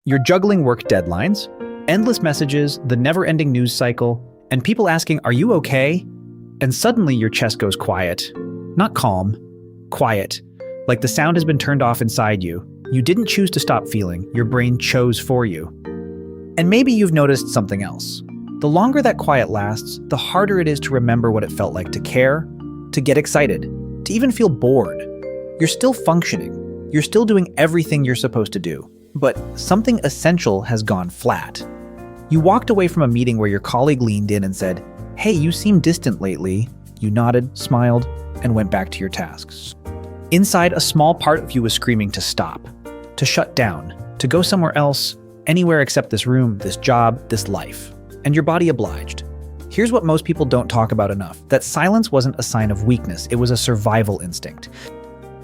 You're juggling work deadlines, endless messages, the never-ending news cycle, and people asking, "Are you okay?" And suddenly your chest goes quiet. Not calm, quiet. Like the sound has been turned off inside you. You didn't choose to stop feeling, your brain chose for you. And maybe you've noticed something else. The longer that quiet lasts, the harder it is to remember what it felt like to care, to get excited, to even feel bored. You're still functioning. You're still doing everything you're supposed to do. But something essential has gone flat. You walked away from a meeting where your colleague leaned in and said, "Hey, you seem distant lately." You nodded, smiled, and went back to your tasks. Inside, a small part of you was screaming to stop, to shut down, to go somewhere else, anywhere except this room, this job, this life. And your body obliged. Here's what most people don't talk about enough, that silence wasn't a sign of weakness, it was a survival instinct.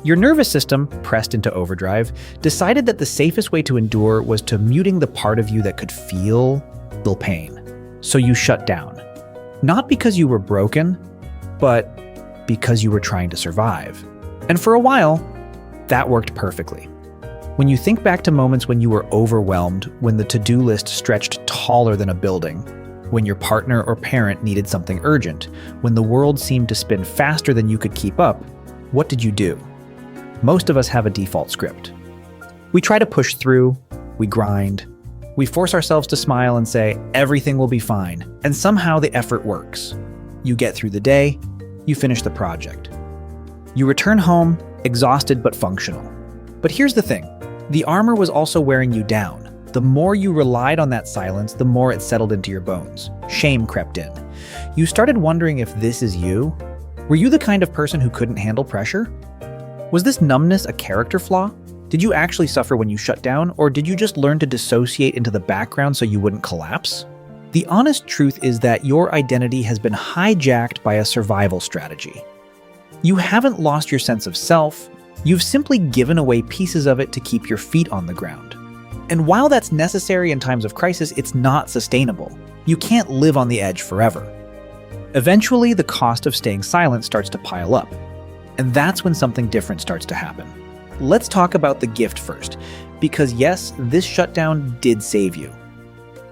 Your nervous system, pressed into overdrive, decided that the safest way to endure was to muting the part of you that could feel pain. So you shut down. Not because you were broken, but because you were trying to survive. And for a while, that worked perfectly. When you think back to moments when you were overwhelmed, when the to-do list stretched taller than a building, when your partner or parent needed something urgent, when the world seemed to spin faster than you could keep up, what did you do? Most of us have a default script. We try to push through, we grind, we force ourselves to smile and say, everything will be fine, and somehow the effort works. You get through the day, you finish the project. You return home, exhausted but functional. But here's the thing, the armor was also wearing you down. The more you relied on that silence, the more it settled into your bones. Shame crept in. You started wondering if this is you. Were you the kind of person who couldn't handle pressure? Was this numbness a character flaw? Did you actually suffer when you shut down, or did you just learn to dissociate into the background so you wouldn't collapse? The honest truth is that your identity has been hijacked by a survival strategy. You haven't lost your sense of self, you've simply given away pieces of it to keep your feet on the ground. And while that's necessary in times of crisis, it's not sustainable. You can't live on the edge forever. Eventually, the cost of staying silent starts to pile up. And that's when something different starts to happen. Let's talk about the gift first, because yes, this shutdown did save you.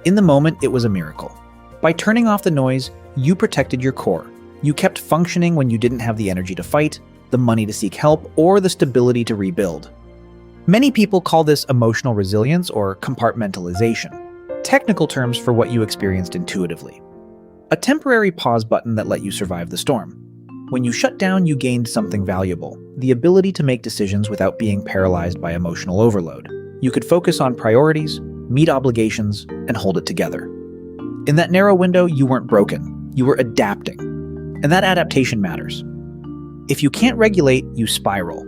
In the moment, it was a miracle. By turning off the noise, you protected your core. You kept functioning when you didn't have the energy to fight, the money to seek help, or the stability to rebuild. Many people call this emotional resilience or compartmentalization, technical terms for what you experienced intuitively. A temporary pause button that let you survive the storm. When you shut down, you gained something valuable, the ability to make decisions without being paralyzed by emotional overload. You could focus on priorities, meet obligations, and hold it together. In that narrow window, you weren't broken, you were adapting. And that adaptation matters. If you can't regulate, you spiral.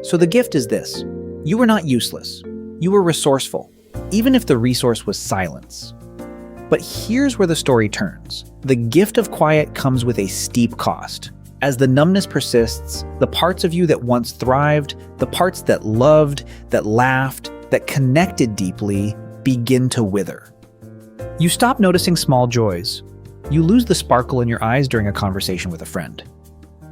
So the gift is this: you were not useless, you were resourceful, even if the resource was silence. But here's where the story turns. The gift of quiet comes with a steep cost. As the numbness persists, the parts of you that once thrived, the parts that loved, that laughed, that connected deeply, begin to wither. You stop noticing small joys. You lose the sparkle in your eyes during a conversation with a friend.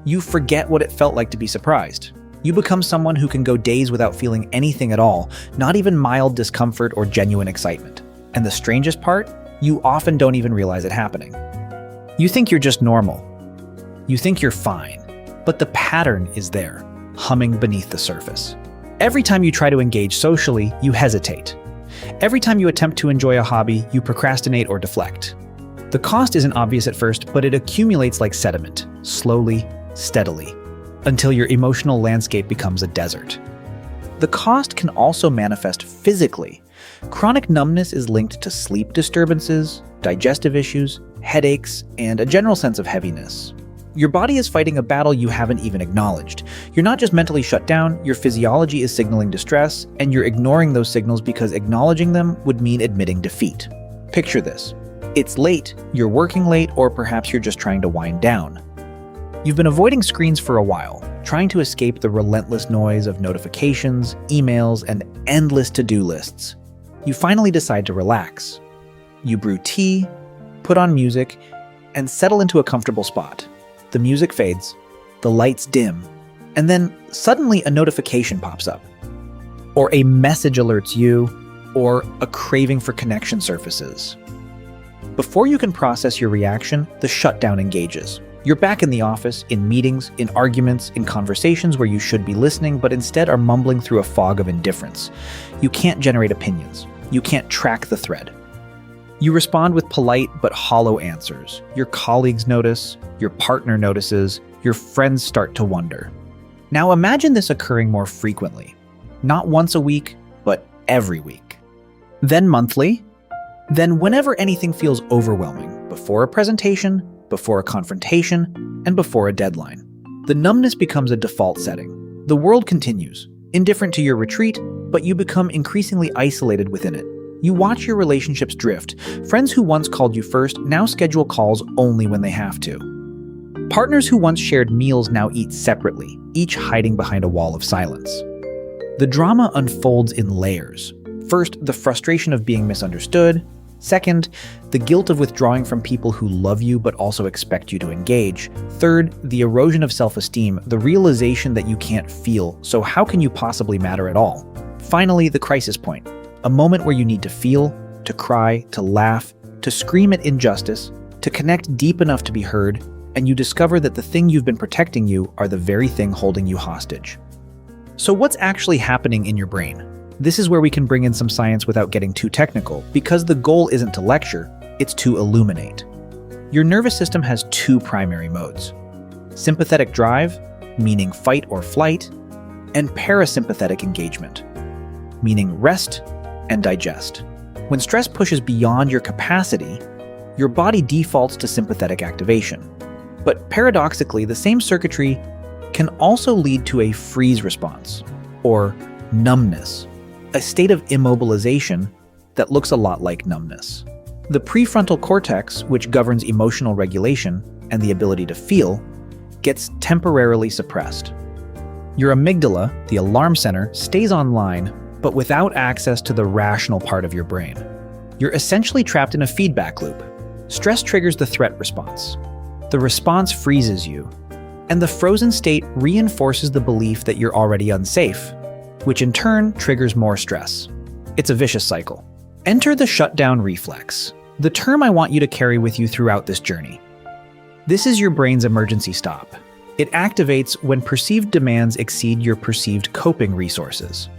You forget what it felt like to be surprised. You become someone who can go days without feeling anything at all, not even mild discomfort or genuine excitement. And the strangest part, you often don't even realize it happening. You think you're just normal. You think you're fine, but the pattern is there, humming beneath the surface. Every time you try to engage socially, you hesitate. Every time you attempt to enjoy a hobby, you procrastinate or deflect. The cost isn't obvious at first, but it accumulates like sediment, slowly, steadily, until your emotional landscape becomes a desert. The cost can also manifest physically. Chronic numbness is linked to sleep disturbances, digestive issues, headaches, and a general sense of heaviness. Your body is fighting a battle you haven't even acknowledged. You're not just mentally shut down, your physiology is signaling distress, and you're ignoring those signals because acknowledging them would mean admitting defeat. Picture this. It's late, you're working late, or perhaps you're just trying to wind down. You've been avoiding screens for a while, trying to escape the relentless noise of notifications, emails, and endless to-do lists. You finally decide to relax. You brew tea, put on music, and settle into a comfortable spot. The music fades, the lights dim, and then suddenly a notification pops up. Or a message alerts you, or a craving for connection surfaces. Before you can process your reaction, the shutdown engages. You're back in the office, in meetings, in arguments, in conversations where you should be listening, but instead are mumbling through a fog of indifference. You can't generate opinions. You can't track the thread. You respond with polite but hollow answers. Your colleagues notice, your partner notices, your friends start to wonder. Now imagine this occurring more frequently. Not once a week, but every week. Then monthly. Then whenever anything feels overwhelming, before a presentation, before a confrontation, and before a deadline. The numbness becomes a default setting. The world continues, indifferent to your retreat, but you become increasingly isolated within it. You watch your relationships drift. Friends who once called you first now schedule calls only when they have to. Partners who once shared meals now eat separately, each hiding behind a wall of silence. The drama unfolds in layers. First, the frustration of being misunderstood. Second, the guilt of withdrawing from people who love you but also expect you to engage. Third, the erosion of self-esteem, the realization that you can't feel, so how can you possibly matter at all? Finally, the crisis point, a moment where you need to feel, to cry, to laugh, to scream at injustice, to connect deep enough to be heard, and you discover that the thing you've been protecting you are the very thing holding you hostage. So what's actually happening in your brain? This is where we can bring in some science without getting too technical, because the goal isn't to lecture, it's to illuminate. Your nervous system has two primary modes: sympathetic drive, meaning fight or flight, and parasympathetic engagement, meaning rest and digest. When stress pushes beyond your capacity, your body defaults to sympathetic activation. But paradoxically, the same circuitry can also lead to a freeze response, or numbness, a state of immobilization that looks a lot like numbness. The prefrontal cortex, which governs emotional regulation and the ability to feel, gets temporarily suppressed. Your amygdala, the alarm center, stays online, but without access to the rational part of your brain. You're essentially trapped in a feedback loop. Stress triggers the threat response. The response freezes you, and the frozen state reinforces the belief that you're already unsafe, which in turn triggers more stress. It's a vicious cycle. Enter the shutdown reflex, the term I want you to carry with you throughout this journey. This is your brain's emergency stop. It activates when perceived demands exceed your perceived coping resources.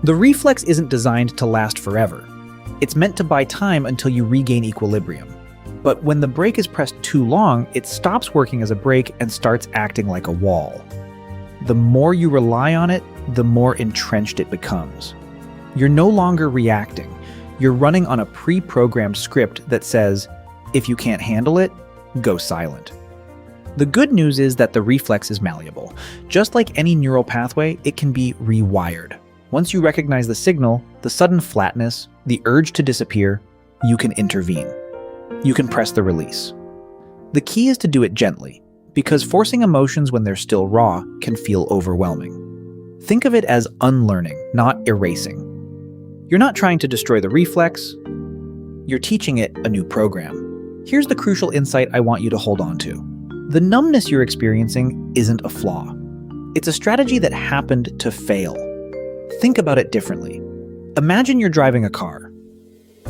The reflex isn't designed to last forever. It's meant to buy time until you regain equilibrium. But when the brake is pressed too long, it stops working as a brake and starts acting like a wall. The more you rely on it, the more entrenched it becomes. You're no longer reacting. You're running on a pre-programmed script that says, if you can't handle it, go silent. The good news is that the reflex is malleable. Just like any neural pathway, it can be rewired. Once you recognize the signal, the sudden flatness, the urge to disappear, you can intervene. You can press the release. The key is to do it gently, because forcing emotions when they're still raw can feel overwhelming. Think of it as unlearning, not erasing. You're not trying to destroy the reflex, you're teaching it a new program. Here's the crucial insight I want you to hold on to. The numbness you're experiencing isn't a flaw. It's a strategy that happened to fail. Think about it differently. Imagine you're driving a car.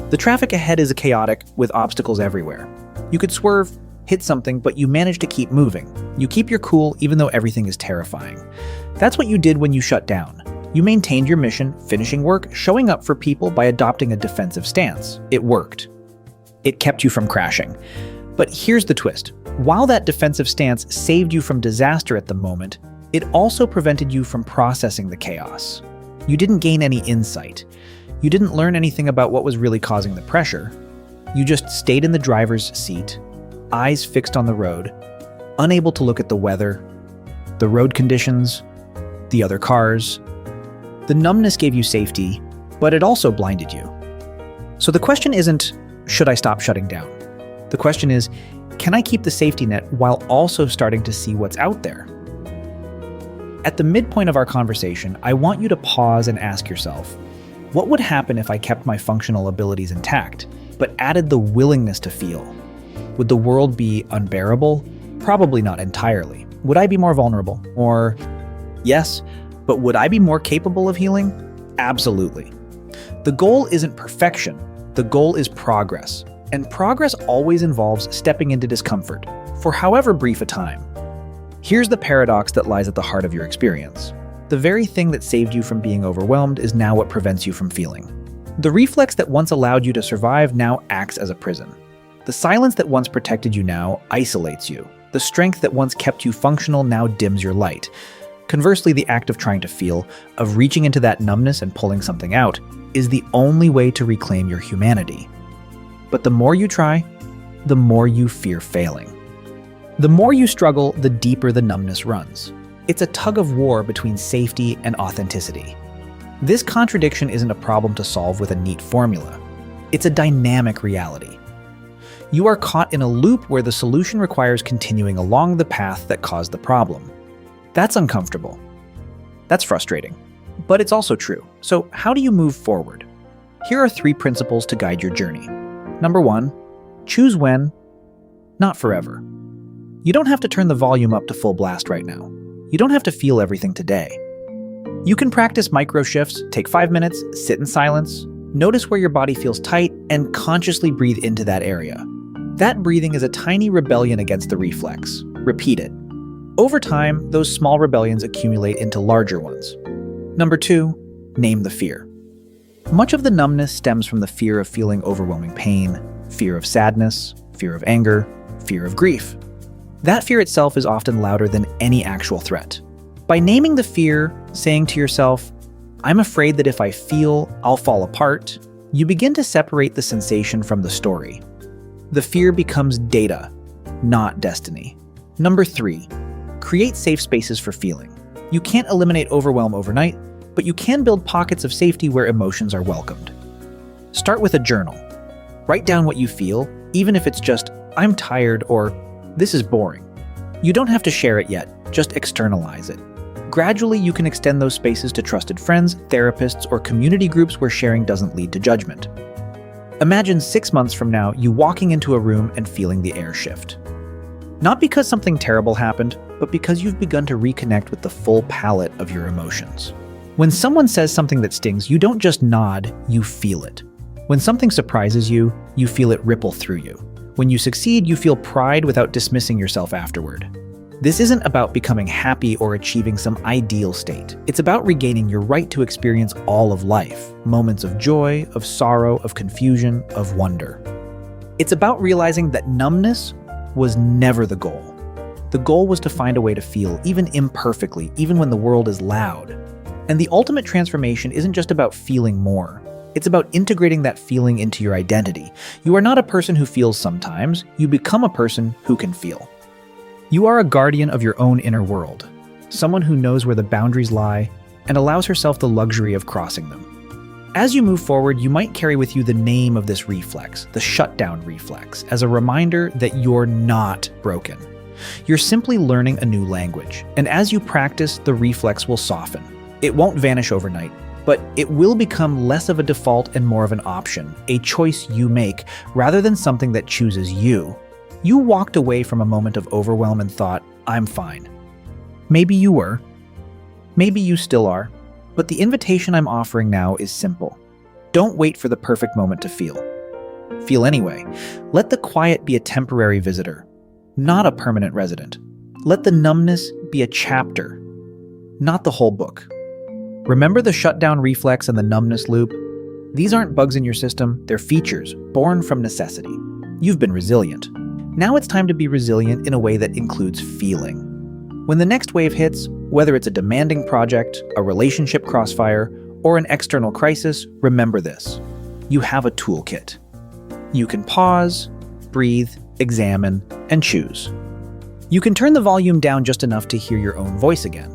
The traffic ahead is chaotic with obstacles everywhere. You could swerve, hit something, but you manage to keep moving. You keep your cool even though everything is terrifying. That's what you did when you shut down. You maintained your mission, finishing work, showing up for people by adopting a defensive stance. It worked. It kept you from crashing. But here's the twist. While that defensive stance saved you from disaster at the moment, it also prevented you from processing the chaos. You didn't gain any insight. You didn't learn anything about what was really causing the pressure. You just stayed in the driver's seat, eyes fixed on the road, unable to look at the weather, the road conditions, the other cars. The numbness gave you safety, but it also blinded you. So the question isn't, should I stop shutting down? The question is, can I keep the safety net while also starting to see what's out there? At the midpoint of our conversation, I want you to pause and ask yourself, what would happen if I kept my functional abilities intact, but added the willingness to feel? Would the world be unbearable? Probably not entirely. Would I be more vulnerable? Or, yes, but would I be more capable of healing? Absolutely. The goal isn't perfection, the goal is progress. And progress always involves stepping into discomfort, for however brief a time. Here's the paradox that lies at the heart of your experience. The very thing that saved you from being overwhelmed is now what prevents you from feeling. The reflex that once allowed you to survive now acts as a prison. The silence that once protected you now isolates you. The strength that once kept you functional now dims your light. Conversely, the act of trying to feel, of reaching into that numbness and pulling something out, is the only way to reclaim your humanity. But the more you try, the more you fear failing. The more you struggle, the deeper the numbness runs. It's a tug of war between safety and authenticity. This contradiction isn't a problem to solve with a neat formula. It's a dynamic reality. You are caught in a loop where the solution requires continuing along the path that caused the problem. That's uncomfortable. That's frustrating. But it's also true. So how do you move forward? Here are 3 principles to guide your journey. Number 1, choose when, not forever. You don't have to turn the volume up to full blast right now. You don't have to feel everything today. You can practice micro shifts, take 5 minutes, sit in silence, notice where your body feels tight, and consciously breathe into that area. That breathing is a tiny rebellion against the reflex. Repeat it. Over time, those small rebellions accumulate into larger ones. Number 2, name the fear. Much of the numbness stems from the fear of feeling overwhelming pain, fear of sadness, fear of anger, fear of grief. That fear itself is often louder than any actual threat. By naming the fear, saying to yourself, "I'm afraid that if I feel, I'll fall apart," you begin to separate the sensation from the story. The fear becomes data, not destiny. Number 3, create safe spaces for feeling. You can't eliminate overwhelm overnight, but you can build pockets of safety where emotions are welcomed. Start with a journal. Write down what you feel, even if it's just, "I'm tired," or "This is boring." You don't have to share it yet, just externalize it. Gradually, you can extend those spaces to trusted friends, therapists, or community groups where sharing doesn't lead to judgment. Imagine 6 months from now, you walking into a room and feeling the air shift. Not because something terrible happened, but because you've begun to reconnect with the full palette of your emotions. When someone says something that stings, you don't just nod, you feel it. When something surprises you, you feel it ripple through you. When you succeed, you feel pride without dismissing yourself afterward. This isn't about becoming happy or achieving some ideal state. It's about regaining your right to experience all of life, moments of joy, of sorrow, of confusion, of wonder. It's about realizing that numbness was never the goal. The goal was to find a way to feel, even imperfectly, even when the world is loud. And the ultimate transformation isn't just about feeling more. It's about integrating that feeling into your identity. You are not a person who feels sometimes, you become a person who can feel. You are a guardian of your own inner world, someone who knows where the boundaries lie and allows herself the luxury of crossing them. As you move forward, you might carry with you the name of this reflex, the shutdown reflex, as a reminder that you're not broken. You're simply learning a new language, and as you practice, the reflex will soften. It won't vanish overnight, but it will become less of a default and more of an option, a choice you make, rather than something that chooses you. You walked away from a moment of overwhelm and thought, "I'm fine." Maybe you were. Maybe you still are. But the invitation I'm offering now is simple. Don't wait for the perfect moment to feel. Feel anyway. Let the quiet be a temporary visitor, not a permanent resident. Let the numbness be a chapter, not the whole book. Remember the shutdown reflex and the numbness loop? These aren't bugs in your system, they're features, born from necessity. You've been resilient. Now it's time to be resilient in a way that includes feeling. When the next wave hits, whether it's a demanding project, a relationship crossfire, or an external crisis, remember this. You have a toolkit. You can pause, breathe, examine, and choose. You can turn the volume down just enough to hear your own voice again.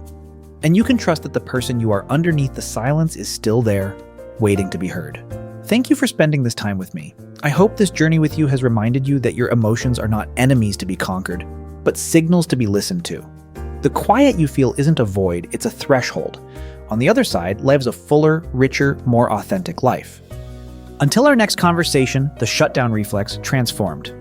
And you can trust that the person you are underneath the silence is still there, waiting to be heard. Thank you for spending this time with me. I hope this journey with you has reminded you that your emotions are not enemies to be conquered, but signals to be listened to. The quiet you feel isn't a void, it's a threshold. On the other side lives a fuller, richer, more authentic life. Until our next conversation, the shutdown reflex transformed.